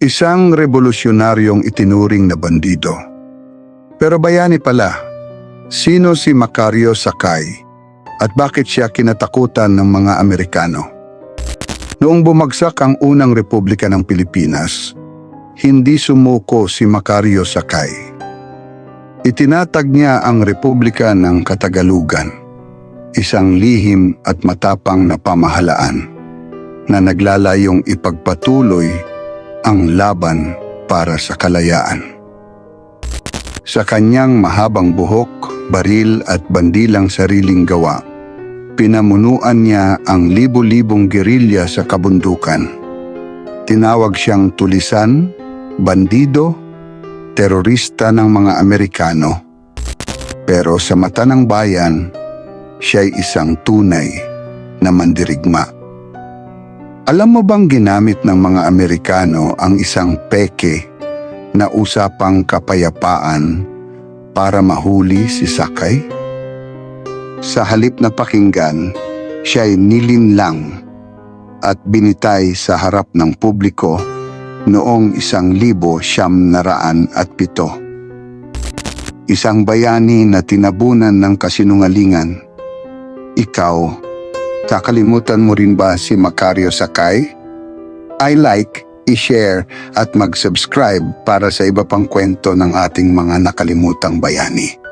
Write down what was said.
Isang revolusyonaryong itinuring na bandido. Pero bayani pala, sino si Macario Sakay at bakit siya kinatakutan ng mga Amerikano? Noong bumagsak ang unang Republika ng Pilipinas, hindi sumuko si Macario Sakay. Itinatag niya ang Republika ng Katagalugan, isang lihim at matapang na pamahalaan na naglalayong ipagpatuloy ang laban para sa kalayaan. Sa kanyang mahabang buhok, baril at bandilang sariling gawa, pinamunuan niya ang libo-libong gerilya sa kabundukan. Tinawag siyang tulisan, bandido, terorista ng mga Amerikano. Pero sa mata ng bayan, siya'y isang tunay na mandirigma. Alam mo bang ginamit ng mga Amerikano ang isang peke na usapang kapayapaan para mahuli si Sakay? Sa halip na pakinggan, siya'y nilinlang at binitay sa harap ng publiko noong 1907. Isang bayani na tinabunan ng kasinungalingan. Ikaw, kakalimutan mo rin ba si Macario Sakay? I-like, i-share at mag-subscribe para sa iba pang kwento ng ating mga nakalimutang bayani.